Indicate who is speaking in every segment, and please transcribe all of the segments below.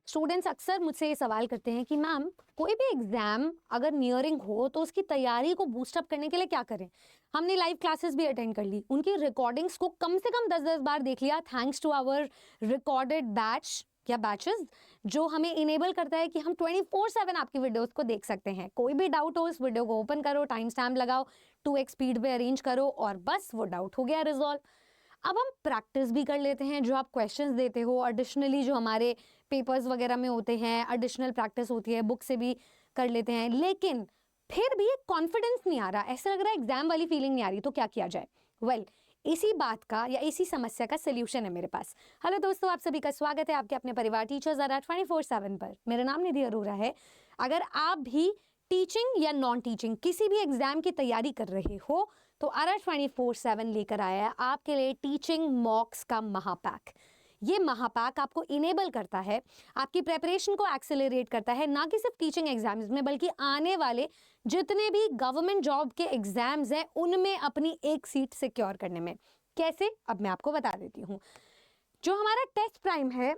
Speaker 1: Students अक्सर मुझसे ये सवाल करते हैं कि मैम कोई भी एग्जाम अगर नियरिंग हो तो उसकी तैयारी को बूस्टअप करने के लिए क्या करें। हमने लाइव क्लासेस भी अटेंड कर ली, उनकी रिकॉर्डिंग्स को कम से कम 10-10 बार देख लिया, thanks to our recorded batch या बैचेस, जो हमें इनेबल करता है कि हम 24/7 आपकी वीडियोस को देख सकते हैं। कोई भी डाउट हो इस वीडियो को ओपन करो, टाइम स्टैम्प लगाओ, 2x स्पीड पे अरेंज करो और बस वो डाउट हो गया रिजॉल्व। अब हम प्रैक्टिस भी कर लेते हैं, जो आप क्वेश्चंस देते हो एडिशनली जो हमारे पेपर्स वगैरह में होते हैं, एडिशनल प्रैक्टिस होती है, बुक से भी कर लेते हैं, लेकिन फिर भी एक कॉन्फिडेंस नहीं आ रहा, ऐसा लग रहा है एग्जाम वाली फीलिंग नहीं आ रही, तो क्या किया जाए। वेल, इसी बात का या इसी समस्या का सोल्यूशन है मेरे पास। हेलो दोस्तों, आप सभी का स्वागत है आपके अपने परिवार टीचर्स ज़रा 24/7 पर। मेरा नाम निधि अरोरा है। अगर आप भी टीचिंग या नॉन टीचिंग किसी भी एग्जाम की तैयारी कर रहे हो तो आरा 24/7 लेकर आया है आपके लिए टीचिंग मॉक्स का महापैक। ये महापैक आपको इनेबल करता है, आपकी प्रेपरेशन को एक्सेलरेट करता है, ना कि सिर्फ टीचिंग एग्जाम्स में बल्कि आने वाले जितने भी गवर्नमेंट जॉब के एग्जाम्स हैं उनमें अपनी एक सीट सिक्योर करने में। कैसे, अब मैं आपको बता देती हूँ। जो हमारा टेस्ट प्राइम है,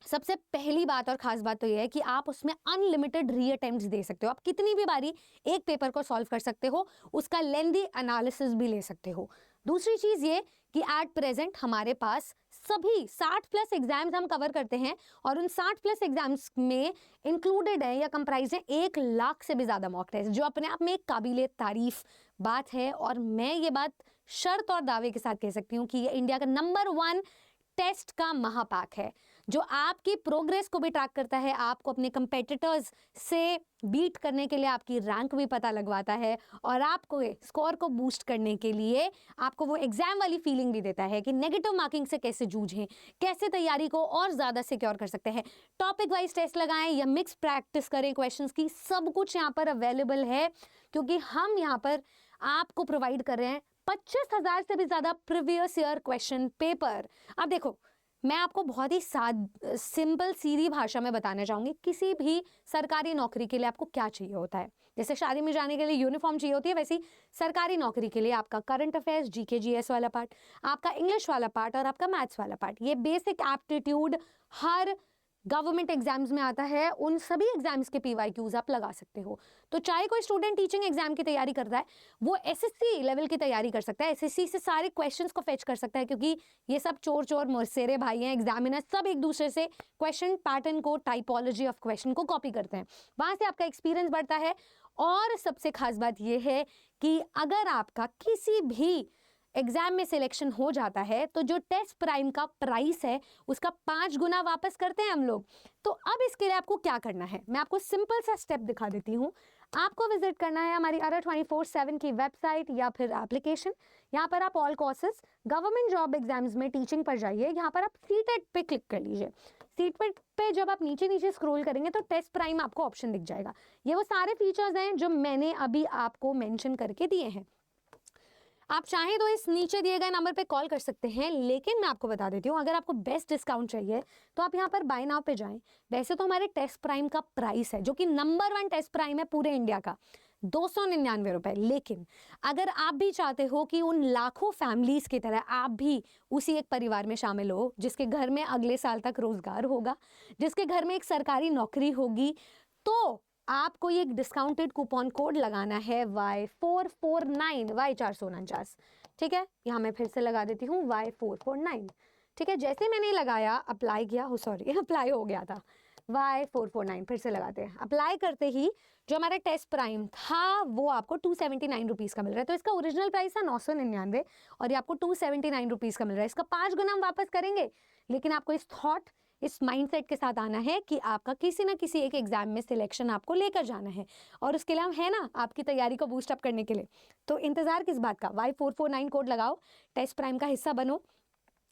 Speaker 1: सबसे पहली बात और खास बात तो यह है कि आप उसमें अनलिमिटेड रीअटेम्प्ट्स दे सकते हो। आप कितनी भी बारी एक पेपर को सॉल्व कर सकते हो, उसका लेंदी एनालिसिस भी ले सकते हो। दूसरी चीज़ ये कि एट प्रेजेंट हमारे पास सभी 60+ एग्जाम्स हम कवर करते हैं और उन 60+ एग्जाम्स में इंक्लूडेड है या कंप्राइज है 1 लाख से भी ज़्यादा मॉक टेस्ट, जो अपने आप में एक काबिले तारीफ बात है। और मैं ये बात शर्त और दावे के साथ कह सकती हूँ कि ये इंडिया का नंबर 1 टेस्ट का महापैक है, जो आपकी प्रोग्रेस को भी ट्रैक करता है, आपको अपने कंपेटिटर्स से बीट करने के लिए आपकी रैंक भी पता लगवाता है और आपको स्कोर को बूस्ट करने के लिए आपको वो एग्जाम वाली फीलिंग भी देता है कि नेगेटिव मार्किंग से कैसे जूझें, कैसे तैयारी को और ज़्यादा सिक्योर कर सकते हैं, टॉपिक वाइज टेस्ट लगाएं या मिक्स प्रैक्टिस करें क्वेश्चंस की, सब कुछ यहाँ पर अवेलेबल है। क्योंकि हम यहाँ पर आपको प्रोवाइड कर रहे हैं 25,000 से भी ज़्यादा प्रीवियस ईयर क्वेश्चन पेपर। अब देखो, मैं आपको बहुत ही सिंपल सीधी भाषा में बताना चाहूँगी, किसी भी सरकारी नौकरी के लिए आपको क्या चाहिए होता है। जैसे शादी में जाने के लिए यूनिफॉर्म चाहिए होती है, वैसे सरकारी नौकरी के लिए आपका करंट अफेयर्स, जीके जीएस वाला पार्ट, आपका इंग्लिश वाला पार्ट और आपका मैथ्स वाला पार्ट, ये बेसिक एप्टीट्यूड हर गवर्नमेंट एग्जाम्स में आता है। उन सभी एग्जाम्स के PYQs आप लगा सकते हो। तो चाहे कोई स्टूडेंट टीचिंग एग्जाम की तैयारी करता है, वो SSC लेवल की तैयारी कर सकता है, SSC से सारे क्वेश्चंस को फेच कर सकता है, क्योंकि ये सब चोर मोरसेरे भाई हैं, एग्जामिनर सब एक दूसरे से क्वेश्चन पैटर्न को, टाइपोलॉजी ऑफ क्वेश्चन को कॉपी करते हैं, वहाँ से आपका एक्सपीरियंस बढ़ता है। और सबसे खास बात यह है कि अगर आपका किसी भी एग्जाम में सिलेक्शन हो जाता है तो जो टेस्ट प्राइम का प्राइस है उसका 5 गुना वापस करते हैं हम लोग। तो अब इसके लिए आपको क्या करना है, मैं आपको सिंपल सा स्टेप दिखा देती हूँ। आपको विजिट करना है हमारी आरा 24/7 की वेबसाइट या फिर एप्लीकेशन। यहाँ पर आप all courses government job exams में टीचिंग पर जाइए, यहाँ पर आप सीटेट पे क्लिक कर लीजिए। सीटेट पे जब आप नीचे स्क्रॉल करेंगे तो टेस्ट प्राइम आपको ऑप्शन दिख जाएगा। ये वो सारे फीचर्स हैं जो मैंने अभी आपको मेंशन करके दिए हैं। आप चाहें तो इस नीचे दिए गए नंबर पे कॉल कर सकते हैं, लेकिन मैं आपको बता देती हूँ, अगर आपको बेस्ट डिस्काउंट चाहिए तो आप यहाँ पर बाय नाउ पे जाएं। वैसे तो हमारे टेस्ट प्राइम का प्राइस है, जो कि नंबर 1 टेस्ट प्राइम है पूरे इंडिया का, 299 रुपये। लेकिन अगर आप भी चाहते हो कि उन लाखों फैमिलीज की तरह आप भी उसी एक परिवार में शामिल हो जिसके घर में अगले साल तक रोजगार होगा, जिसके घर में एक सरकारी नौकरी होगी, तो आपको ये एक डिस्काउंटेड कूपन कोड लगाना है Y449, Y449। ठीक है, यहाँ मैं फिर से लगा देती हूँ Y449। ठीक है, जैसे मैंने लगाया, अप्लाई किया, अप्लाई हो गया था, Y449 फिर से लगाते हैं। अप्लाई करते ही जो हमारा टेस्ट प्राइम था वो आपको 279 रुपीज़ का मिल रहा है। तो इसका ओरिजिनल प्राइस था 999 और ये आपको 279 रुपीज़ का मिल रहा है। इसका 5 गुना हम वापस करेंगे, लेकिन आपको इस माइंडसेट के साथ आना है कि आपका किसी ना किसी एक एग्जाम में सिलेक्शन आपको लेकर जाना है, और उसके लिए हम है ना आपकी तैयारी को बूस्ट अप करने के लिए। तो इंतजार किस बात का, Y449 कोड लगाओ, टेस्ट प्राइम का हिस्सा बनो,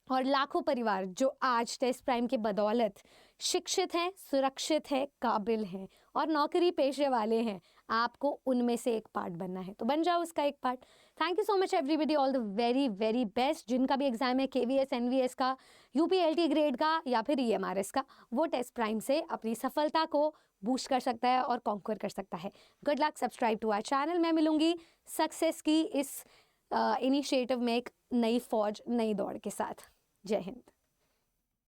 Speaker 1: और लाखों परिवार जो आज टेस्ट प्राइम के बदौलत शिक्षित हैं, सुरक्षित हैं, काबिल हैं और नौकरी पेशे वाले हैं, आपको उनमें से एक पार्ट बनना है। तो बन जाओ उसका एक part. Thank you so much everybody, all the very very best. जिनका भी एग्जाम है KVS NVS का, UPLT ग्रेड का या फिर EMRS का, वो टेस्ट प्राइम से अपनी सफलता को बूस्ट कर सकता है और कॉन्कर कर सकता है। Good luck, subscribe to our channel. मैं मिलूंगी सक्सेस की इस इनिशिएटिव में एक नई फौज, नई दौड़ के साथ। जय हिंद।